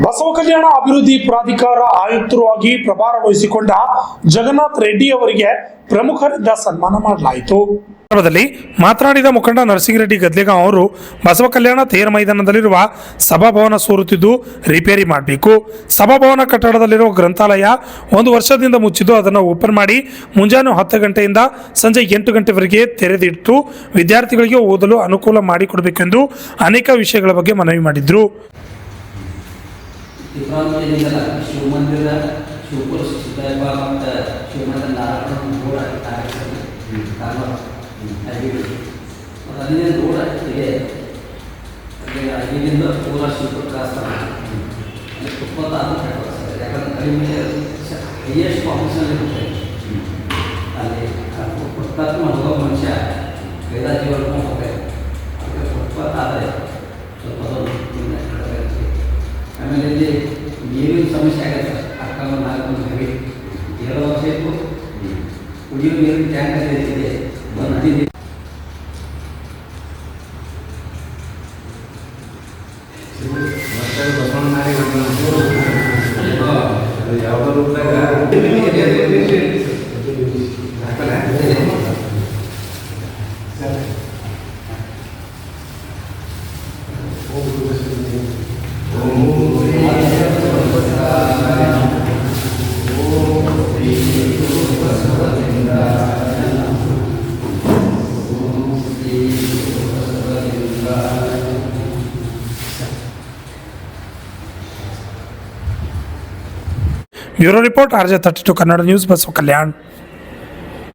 ಬಸವ ಕಲ್ಯಾಣ ಅಭಿವೃದ್ಧಿ ಪ್ರಾಧಿಕಾರ ಆಯುಕ್ತರು ಆಗಿ ಪ್ರಭಾರ ವಹಿಸಿಕೊಂಡ ಜಗನ್ನಾಥ್ ರೆಡ್ಡಿ ಅವರಿಗೆ ಪ್ರಮುಖರಿಂದ ಸನ್ಮಾನ ಮಾಡಲಾಯಿತು. ಮಾತನಾಡಿದ ಮುಖಂಡ ನರಸಿಂಗರೆಡ್ಡಿ ಗದ್ಲೆಗಾಂವ್ ಅವರು ಬಸವ ಕಲ್ಯಾಣ ತೇರ ಮೈದಾನದಲ್ಲಿರುವ ಸಭಾಭವನ ಸೋರುತ್ತಿದ್ದು ರಿಪೇರಿ ಮಾಡಬೇಕು. ಸಭಾಭವನ ಕಟ್ಟಡದಲ್ಲಿರುವ ಗ್ರಂಥಾಲಯ 1 ವರ್ಷದಿಂದ ಮುಚ್ಚಿದ್ದು ಅದನ್ನು ಓಪನ್ ಮಾಡಿ ಮುಂಜಾನೆ 10 ಗಂಟೆಯಿಂದ ಸಂಜೆ 8 ಗಂಟೆವರೆಗೆ ತೆರೆದಿಟ್ಟು ವಿದ್ಯಾರ್ಥಿಗಳಿಗೆ ಓದಲು ಅನುಕೂಲ ಮಾಡಿಕೊಡಬೇಕೆಂದು ಅನೇಕ ವಿಷಯಗಳ ಬಗ್ಗೆ ಮನವಿ ಮಾಡಿದರು. ಶಿವಮಂದಿರ ಶಿವಪುರ ಸಿದ್ದಯ್ಯಪ್ಪ ಮತ್ತು ಶಿವಮಂದಿರ ನಾರಾಯಣ ರೋಡ್ ಅಲ್ಲಿಂದ ರೋಡ್ ಇದೆ. ಅಲ್ಲಿಂದ ಪೂರ ಶಿವಪುರ ಕ್ರಾಸ್ ಅಲ್ಲಿ ತುಪ್ಪತ್ತ ಸರ್, ಯಾಕಂದ್ರೆ ಕಡಿಮೆ ಹೈಯೆಸ್ಟ್ ಕಾಂಪಿಟೇಷನ್ ಇರುತ್ತೆ ಅಲ್ಲಿ. ಫುಟ್ಪಾತ್ ಹೋಗೋ ಮನುಷ್ಯ ಬೇರೆ ಜೀವನ ಹೋಗ್ಬೇಕು, ಅದಕ್ಕೆ ಫುಟ್ಪಾತ್ ಆದರೆ ಸ್ವಲ್ಪ ಆಮೇಲೆ ಇಲ್ಲಿ ನೀರಿನ ಸಮಸ್ಯೆ ಆಗುತ್ತೆ. ಅಕ್ಕಂದು 4 ನದಿ 2 ವರ್ಷ ಇತ್ತು. ಕುಡಿಯೋ ನೀರಿನ ಟ್ಯಾಂಕ್ ಇದೆ, ಒಂದು ನದಿ ಇದೆ. ಯಾವುದೋ ರೂಪದಾಗ bureau report RJ32 Kannada news, Basava Kalyan.